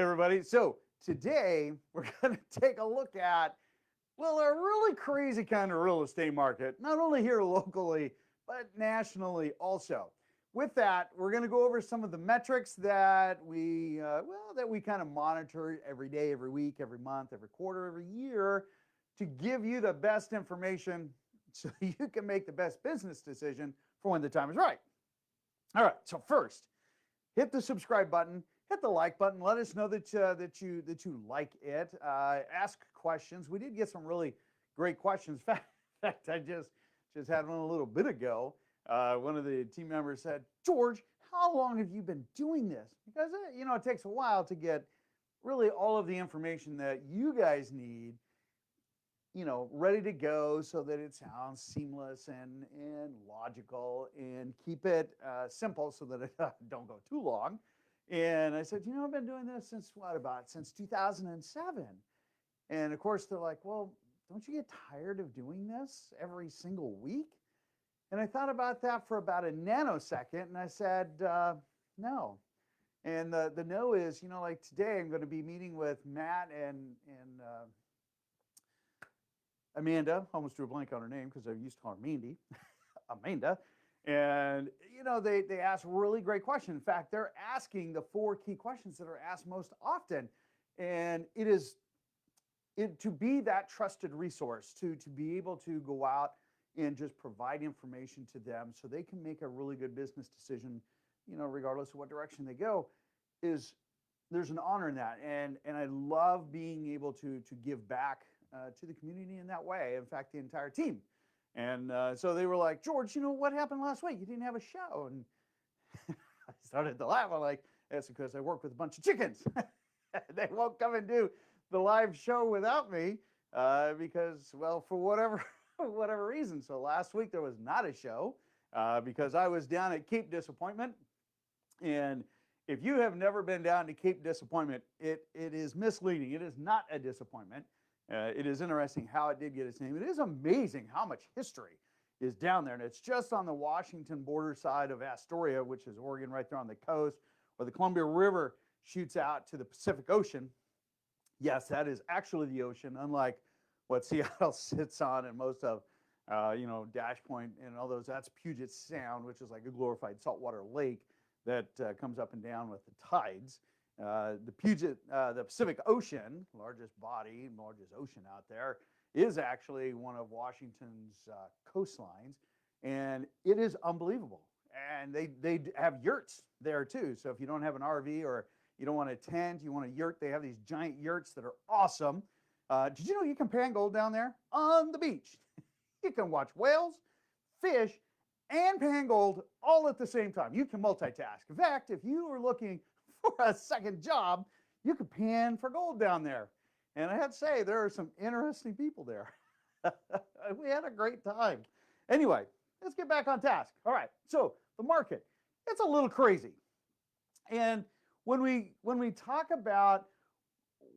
everybody. So today we're going to take a look at, well, a really crazy kind of real estate market, not only here locally, but nationally also. With that, we're going to go over some of the metrics that we kind of monitor every day, every week, every month, every quarter, every year to give you the best information so you can make the best business decision for when the time is right. All right, so first, hit the subscribe button, hit the like button. Let us know that you like it. Ask questions. We did get some really great questions. In fact, I just had one a little bit ago. One of the team members said, "George, how long have you been doing this?" Because it takes a while to get really all of the information that you guys need, ready to go so that it sounds seamless and logical, and keep it simple so that it don't go too long. And I said, I've been doing this since 2007. And of course they're like, well, don't you get tired of doing this every single week? And I thought about that for about a nanosecond, and I said, no. And the no is, like today I'm going to be meeting with Matt and Amanda. Almost drew a blank on her name because I used to call her Mandy. Amanda. And, they ask really great questions. In fact, they're asking the 4 key questions that are asked most often. And it is to be that trusted resource, to be able to go out and just provide information to them so they can make a really good business decision, regardless of what direction they go, there's an honor in that. And I love being able to give back to the community in that way. In fact, the entire team. And so they were like, George, what happened last week? You didn't have a show. And I started to laugh. I'm like, that's because I work with a bunch of chickens. They won't come and do the live show without me because, well, for whatever reason. So last week there was not a show because I was down at Cape Disappointment. And if you have never been down to Cape Disappointment, it is misleading. It is not a disappointment. It is interesting how it did get its name. It is amazing how much history is down there. And it's just on the Washington border side of Astoria, which is Oregon, right there on the coast, where the Columbia River shoots out to the Pacific Ocean. Yes, that is actually the ocean, unlike what Seattle sits on and most of, Dash Point and all those. That's Puget Sound, which is like a glorified saltwater lake that comes up and down with the tides. The Pacific Ocean, largest ocean out there, is actually one of Washington's coastlines, and it is unbelievable. And they have yurts there too. So if you don't have an RV or you don't want a tent, you want a yurt, they have these giant yurts that are awesome. Did you know you can pan gold down there on the beach? You can watch whales, fish, and pan gold all at the same time. You can multitask. In fact, if you were looking for a second job, you could pan for gold down there. And I have to say, there are some interesting people there. We had a great time. Anyway, let's get back on task. All right, so the market, it's a little crazy. And when we talk about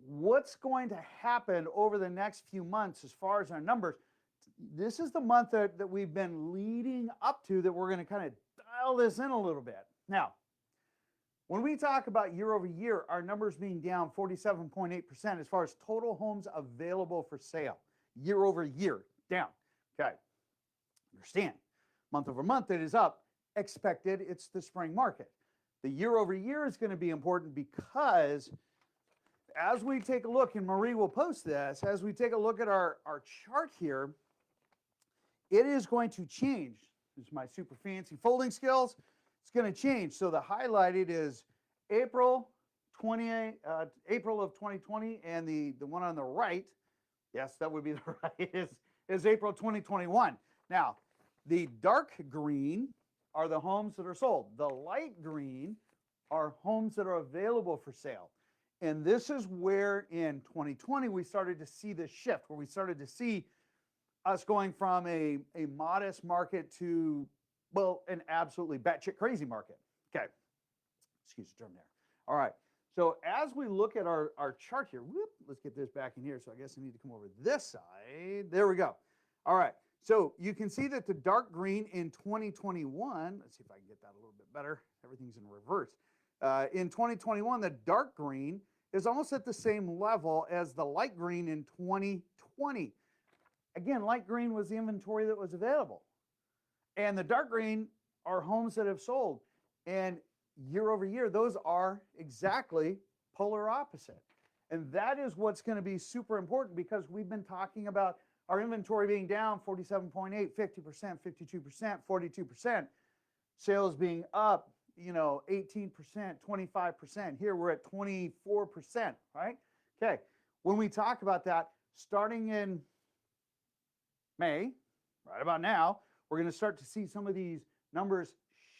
what's going to happen over the next few months as far as our numbers, this is the month that we've been leading up to that we're going to kind of dial this in a little bit. Now, when we talk about year over year, our numbers being down 47.8% as far as total homes available for sale, year over year, down. Okay, understand, month over month it is up. Expected, it's the spring market. The year over year is going to be important because as we take a look, and Marie will post this, as we take a look at our chart here, it is going to change. This is my super fancy folding skills. It's going to change. So the highlighted is April of 2020, and the one on the right, yes, that would be the right, is April 2021. Now, the dark green are the homes that are sold. The light green are homes that are available for sale. And this is where in 2020 we started to see this shift, where we started to see us going from a modest market to, well, an absolutely batshit crazy market. Okay, excuse the term there. All right, so as we look at our chart here, let's get this back in here. So I guess I need to come over this side. There we go. All right, so you can see that the dark green in 2021, let's see if I can get that a little bit better. Everything's in reverse. In 2021, the dark green is almost at the same level as the light green in 2020. Again, light green was the inventory that was available. And the dark green are homes that have sold. And year over year, those are exactly polar opposite. And that is what's going to be super important, because we've been talking about our inventory being down 47.8, 50%, 52%, 42%, sales being up, 18%, 25%. Here we're at 24%, right? Okay. When we talk about that, starting in May, right about now, we're going to start to see some of these numbers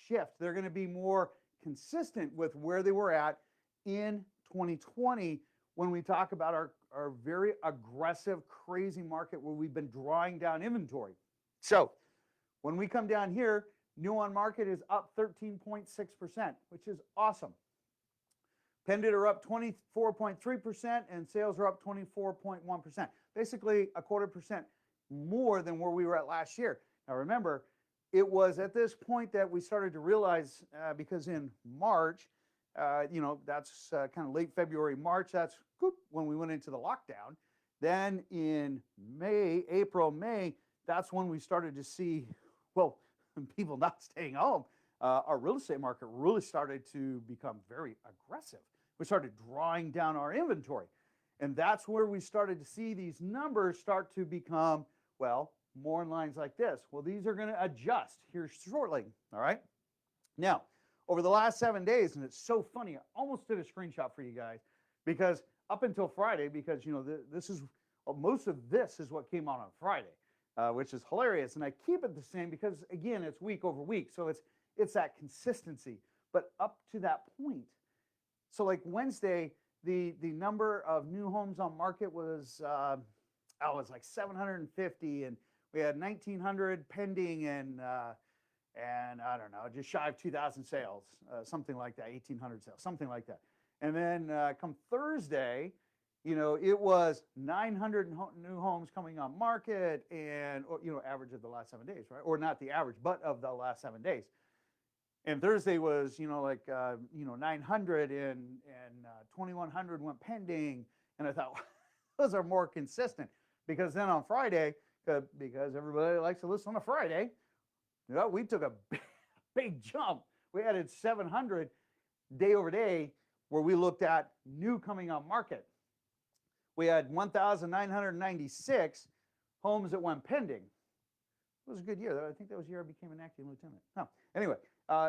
shift. They're going to be more consistent with where they were at in 2020 when we talk about our very aggressive, crazy market where we've been drawing down inventory. So when we come down here, new on market is up 13.6%, which is awesome. Pended are up 24.3%, and sales are up 24.1%. Basically a 0.25% more than where we were at last year. Now remember, it was at this point that we started to realize, because in March, that's kind of late February, March, that's when we went into the lockdown. Then in April, May, that's when we started to see, people not staying home. Our real estate market really started to become very aggressive. We started drawing down our inventory. And that's where we started to see these numbers start to become, more in lines like this. Well, these are going to adjust here shortly, all right? Now, over the last 7 days, and it's so funny, I almost did a screenshot for you guys, because up until Friday, because, most of this is what came out on Friday, which is hilarious. And I keep it the same because, again, it's week over week. So it's that consistency. But up to that point, so like Wednesday, the number of new homes on market was, it was like 750, and we had 1,900 pending, and I don't know, just shy of 2,000 sales, something like that, 1,800 sales, something like that. And then come Thursday, it was 900 new homes coming on market, and average of the last 7 days, right? Or not the average, but of the last 7 days. And Thursday was 900, and 2,100 went pending, and I thought those are more consistent, because then on Friday, because everybody likes to listen on a Friday, we took a big jump. We added 700 day over day, where we looked at new coming on market. We had 1,996 homes that went pending. It was a good year. I think that was the year I became an acting lieutenant. Anyway,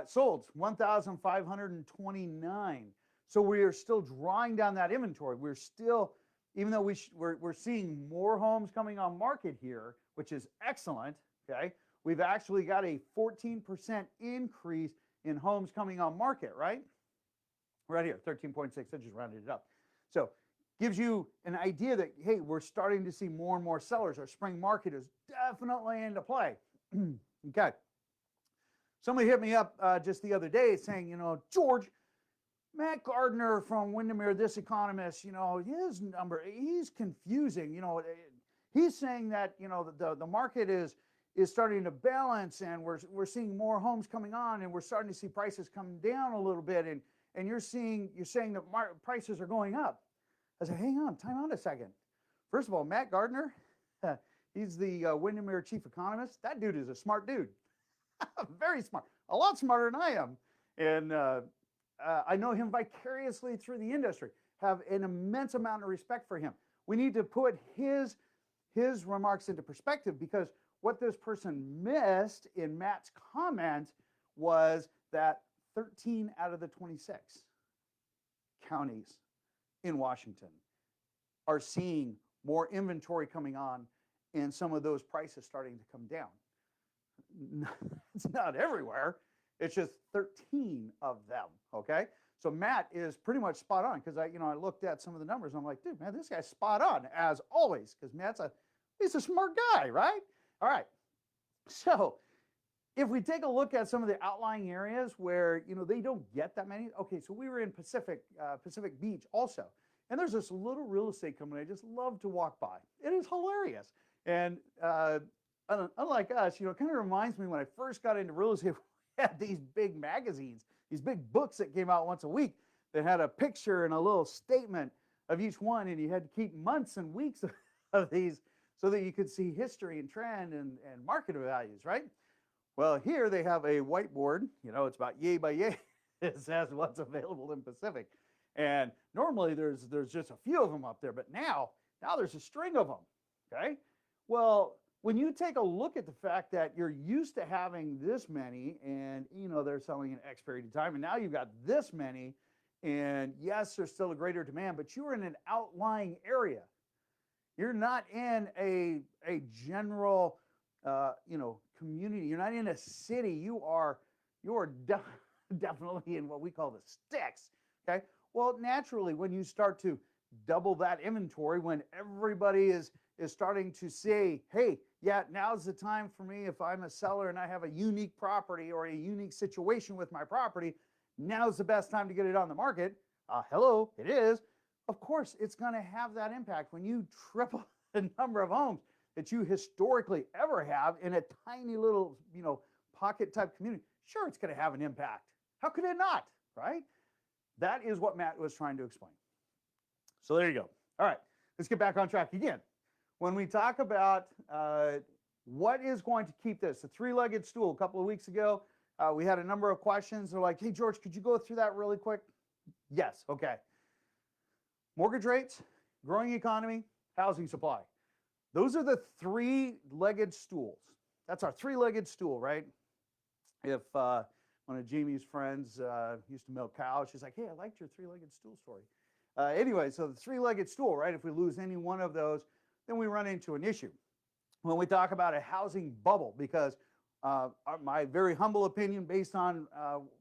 sold 1,529. So we are still drawing down that inventory. We're still, even though we're seeing more homes coming on market here, which is excellent, okay? We've actually got a 14% increase in homes coming on market, right? Right here, 13.6, I just rounded it up. So gives you an idea that, hey, we're starting to see more and more sellers. Our spring market is definitely into play. Okay. Somebody hit me up just the other day saying, George, Matt Gardner from Windermere, this economist, his number, he's confusing. He's saying that, the market is starting to balance, and we're seeing more homes coming on, and we're starting to see prices come down a little bit, and you're saying that prices are going up. I said, hang on, time out a second. First of all, Matt Gardner, he's the Windermere chief economist. That dude is a smart dude. Very smart, a lot smarter than I am. And I know him vicariously through the industry, have an immense amount of respect for him. We need to put his remarks into perspective, because what this person missed in Matt's comment was that 13 out of the 26 counties in Washington are seeing more inventory coming on, and some of those prices starting to come down. It's not everywhere. It's just 13 of them, okay? So Matt is pretty much spot on, because I looked at some of the numbers, and I'm like, dude, man, this guy's spot on, as always, because he's a smart guy, right? All right. So if we take a look at some of the outlying areas where, they don't get that many. Okay, so we were in Pacific Beach also. And there's this little real estate company I just love to walk by. It is hilarious. And unlike us, it kind of reminds me when I first got into real estate, we had these big magazines, these big books that came out once a week that had a picture and a little statement. of each one, and you had to keep months and weeks of these so that you could see history and trend and market values, right? Well, here they have a whiteboard. It's about yay by yay. It says what's available in Pacific, and normally there's just a few of them up there, but now there's a string of them. Okay, well, when you take a look at the fact that you're used to having this many, and they're selling an X period of time, and now you've got this many, and yes, there's still a greater demand, but you're in an outlying area. You're not in a general community. You're not in a city. You're definitely in what we call the sticks. Okay. Well, naturally, when you start to double that inventory, when everybody is starting to say, hey, yeah, now's the time for me. If I'm a seller and I have a unique property or a unique situation with my property, now's the best time to get it on the market. Hello, it is. Of course, it's going to have that impact when you triple the number of homes that you historically ever have in a tiny little, pocket type community. Sure, it's going to have an impact. How could it not, right? That is what Matt was trying to explain. So there you go. All right, let's get back on track again. When we talk about what is going to keep this, the three-legged stool, a couple of weeks ago, we had a number of questions. They're like, hey, George, could you go through that really quick? Yes, okay. Mortgage rates, growing economy, housing supply. Those are the three-legged stools. That's our three-legged stool, right? If one of Jamie's friends used to milk cows, she's like, hey, I liked your three-legged stool story. Anyway, so the three-legged stool, right? If we lose any one of those, then we run into an issue. When we talk about a housing bubble, because my very humble opinion based on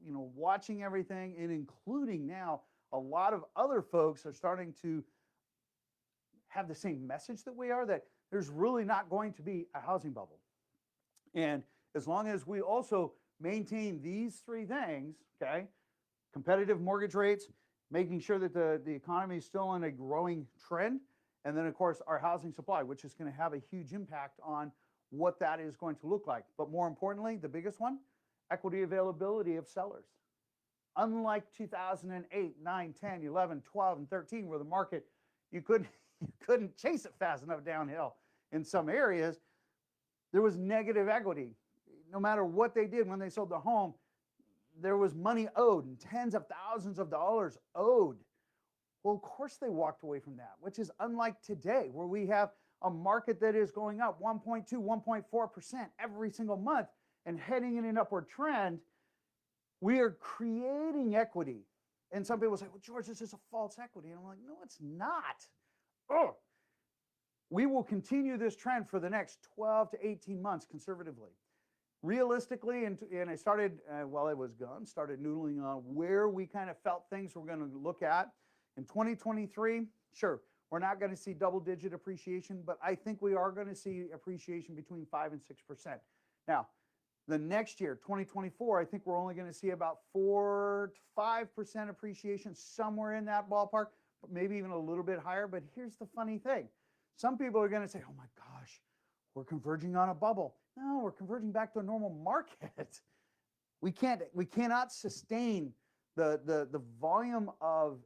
watching everything and including now a lot of other folks are starting to have the same message that we are, that there's really not going to be a housing bubble. And as long as we also maintain these three things, okay, competitive mortgage rates, making sure that the economy is still in a growing trend, and then of course our housing supply, which is going to have a huge impact on what that is going to look like. But more importantly, the biggest one, equity availability of sellers. Unlike 2008, 9, 10, 11, 12, and 13, where the market, you couldn't chase it fast enough downhill in some areas, there was negative equity. No matter what they did when they sold the home, there was money owed and tens of thousands of dollars owed. Well, of course they walked away from that, which is unlike today, where we have a market that is going up 1.2, 1.4% every single month and heading in an upward trend. We are creating equity. And some people say, well, George, this is a false equity. And I'm like, no, it's not. Oh, we will continue this trend for the next 12 to 18 months conservatively. Realistically, and I started, while I was gone, started noodling on where we kind of felt things were going to look at. In 2023, sure, we're not going to see double-digit appreciation, but I think we are going to see appreciation between 5 and 6%. Now, the next year, 2024, I think we're only going to see about 4 to 5% appreciation, somewhere in that ballpark, but maybe even a little bit higher. But here's the funny thing. Some people are going to say, oh my gosh, we're converging on a bubble. No, we're converging back to a normal market. We cannot sustain the volume of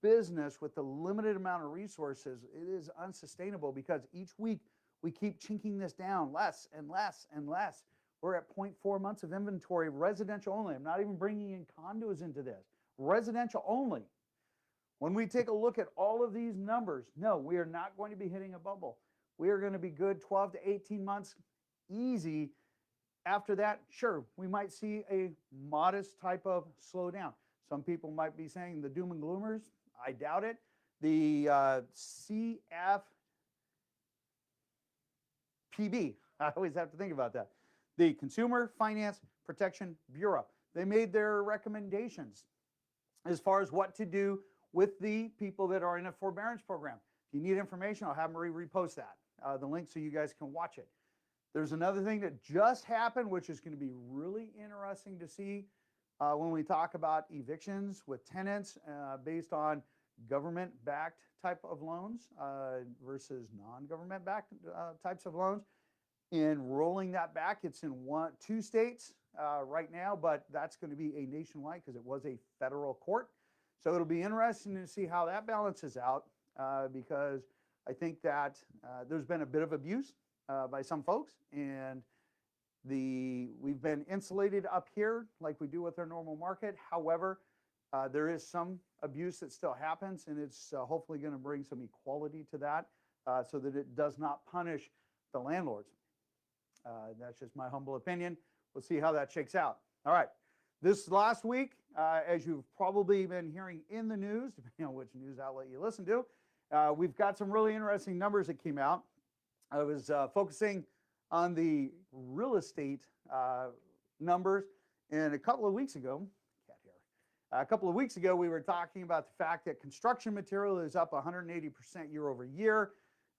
business with the limited amount of resources. It is unsustainable because each week we keep chinking this down less and less and less. We're at 0.4 months of inventory, residential only. I'm not even bringing in condos into this. Residential only. When we take a look at all of these numbers, no, we are not going to be hitting a bubble. We are going to be good 12 to 18 months easy. After that, sure, we might see a modest type of slowdown. Some people might be saying the doom and gloomers. I doubt it. The CFPB, I always have to think about that. The Consumer Finance Protection Bureau. They made their recommendations as far as what to do with the people that are in a forbearance program. If you need information, I'll have Marie repost that, the link, so you guys can watch it. There's another thing that just happened, which is going to be really interesting to see when we talk about evictions with tenants based on government-backed type of loans versus non-government-backed types of loans. And rolling that back, it's in 2 states right now, but that's going to be a nationwide because it was a federal court. So it'll be interesting to see how that balances out. because I think that there's been a bit of abuse by some folks, and we've been insulated up here like we do with our normal market. However, there is some abuse that still happens, and it's hopefully going to bring some equality to that so that it does not punish the landlords. That's just my humble opinion. We'll see how that shakes out. All right. This last week, as you've probably been hearing in the news, depending on which news outlet you listen to, we've got some really interesting numbers that came out. I was focusing on the real estate numbers, and a couple of weeks ago, we were talking about the fact that construction material is up 180% year over year.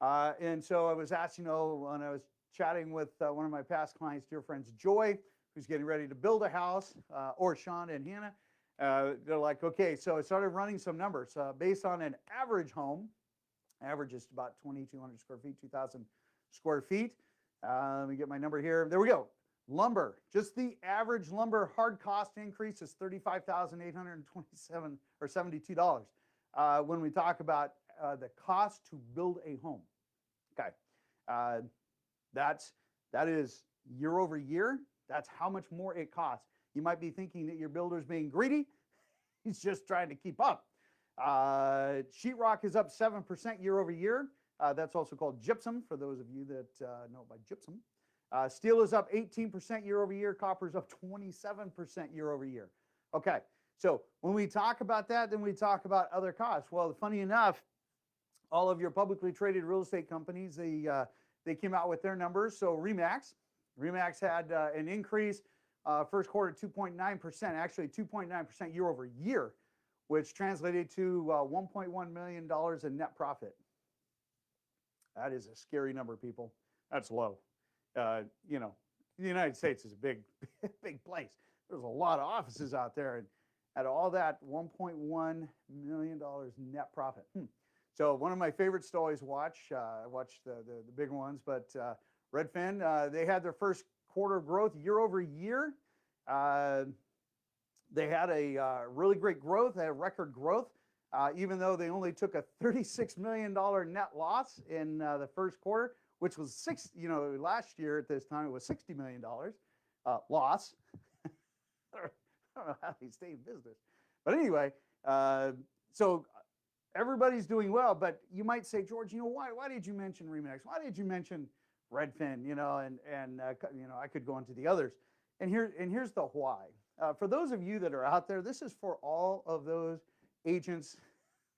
And so I was asked, when I was chatting with one of my past clients, dear friends, Joy, who's getting ready to build a house, or Sean and Hannah, they're like, okay, so I started running some numbers based on an average home. Average is about 2,200 square feet, 2,000 square feet. Let me get my number here. There we go. Lumber, just the average lumber hard cost increase is $35,827 or $72. When we talk about the cost to build a home, okay, that is year over year. That's how much more it costs. You might be thinking that your builder's being greedy. He's just trying to keep up. Sheetrock is up 7% year over year. That's also called gypsum, for those of you that know about gypsum. Steel is up 18% year over year. Copper is up 27% year over year. Okay, so when we talk about that, then we talk about other costs. Well, funny enough, all of your publicly traded real estate companies, they came out with their numbers. So Remax had an increase first quarter 2.9%, actually 2.9% year over year, which translated to $1.1 million in net profit. That is a scary number, people. That's low. The United States is a big, big place. There's a lot of offices out there, and at all that, $1.1 million net profit. So one of my favorites to always watch. I watch the bigger ones, but Redfin, they had their first quarter growth year over year. They had a really great growth, they had record growth, even though they only took a $36 million net loss in the first quarter, which was last year at this time, it was $60 million loss. I don't know how they stay in business. But anyway, so everybody's doing well, but you might say, George, why did you mention Remax? Why did you mention Redfin? I could go into the others. And here's the why. For those of you that are out there, this is for all of those agents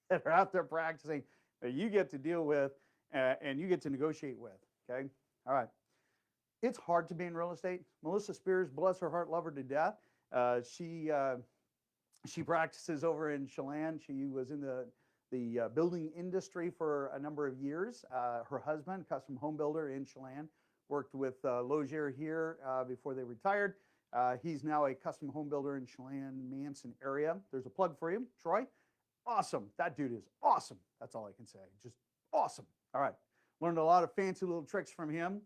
that are out there practicing that you get to deal with and you get to negotiate with, okay? All right. It's hard to be in real estate. Melissa Spears, bless her heart, love her to death. She practices over in Chelan. She was in the building industry for a number of years. Her husband, custom home builder in Chelan, worked with Logier here before they retired. He's now a custom home builder in Chelan, Manson area. There's a plug for you, Troy. Awesome. That dude is awesome. That's all I can say. Just awesome. All right. Learned a lot of fancy little tricks from him,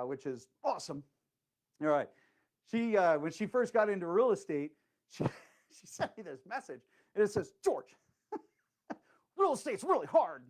which is awesome. All right. She, when she first got into real estate, she sent me this message, and it says, George, real estate's really hard.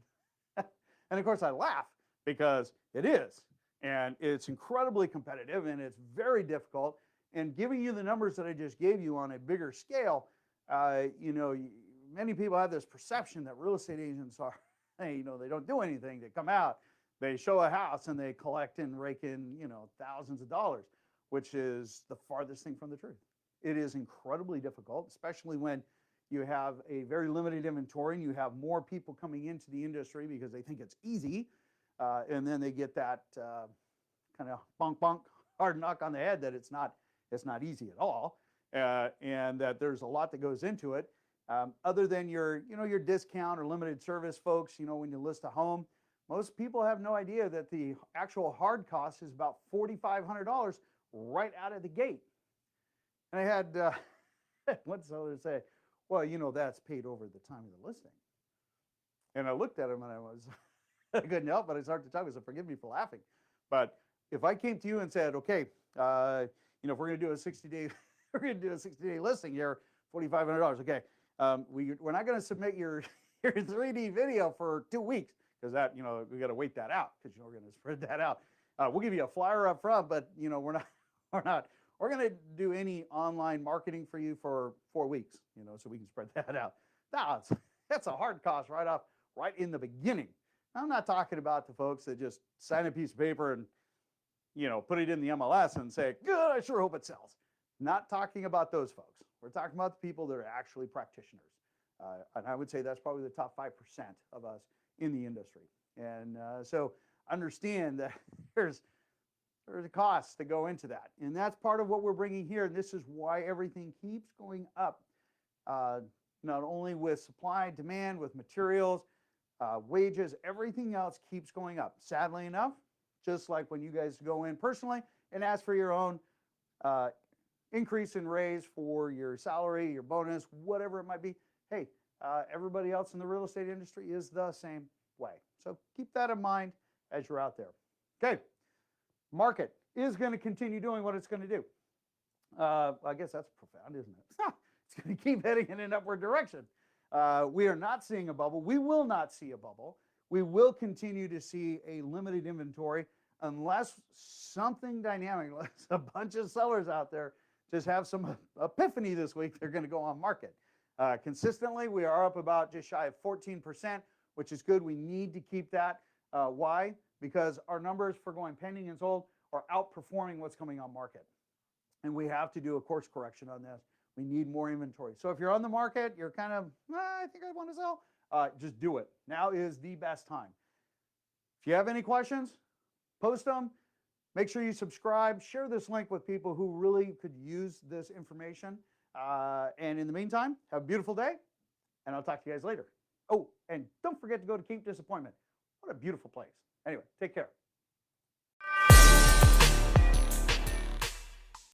And of course I laugh because it is, and it's incredibly competitive, and it's very difficult. And giving you the numbers that I just gave you on a bigger scale, many people have this perception that real estate agents are, they don't do anything. They come out, they show a house, and they collect and rake in, thousands of dollars, which is the farthest thing from the truth. It is incredibly difficult, especially when you have a very limited inventory and you have more people coming into the industry because they think it's easy, and then they get that kind of bonk, hard knock on the head that it's not easy at all, and that there's a lot that goes into it. Other than your discount or limited service folks, when you list a home, most people have no idea that the actual hard cost is about $4,500 right out of the gate. And I had one seller say, well, that's paid over the time of the listing. And I looked at him and I couldn't help but I started to talk. I said, forgive me for laughing. But if I came to you and said, okay, if we're going to do a 60-day listing here, $4,500. Okay, we're not going to submit your your 3D video for 2 weeks because that, we got to wait that out because we're going to spread that out. We'll give you a flyer up front, but we're going to do any online marketing for you for 4 weeks, so we can spread that out. Now, that's a hard cost right in the beginning. I'm not talking about the folks that just sign a piece of paper and, put it in the MLS and say, good, I sure hope it sells. Not talking about those folks. We're talking about the people that are actually practitioners. And I would say that's probably the top 5% of us in the industry. And so understand that there's a cost to go into that. And that's part of what we're bringing here. And this is why everything keeps going up, not only with supply, demand, with materials, wages, everything else keeps going up. Sadly enough, just like when you guys go in personally and ask for your own increase in raise for your salary, your bonus, whatever it might be. Hey, everybody else in the real estate industry is the same way. So keep that in mind as you're out there. Okay, market is going to continue doing what it's going to do. I guess that's profound, isn't it? It's going to keep heading in an upward direction. We are not seeing a bubble. We will not see a bubble. We will continue to see a limited inventory unless something dynamic, unless a bunch of sellers out there just have some epiphany this week, they're going to go on market. Consistently, we are up about just shy of 14%, which is good. We need to keep that. Why? Because our numbers for going pending and sold are outperforming what's coming on market. And we have to do a course correction on this. We need more inventory. So if you're on the market, you're kind of, I think I want to sell, just do it. Now is the best time. If you have any questions, post them. Make sure you subscribe. Share this link with people who really could use this information. And in the meantime, have a beautiful day, and I'll talk to you guys later. Oh, and don't forget to go to Cape Disappointment. What a beautiful place. Anyway, take care.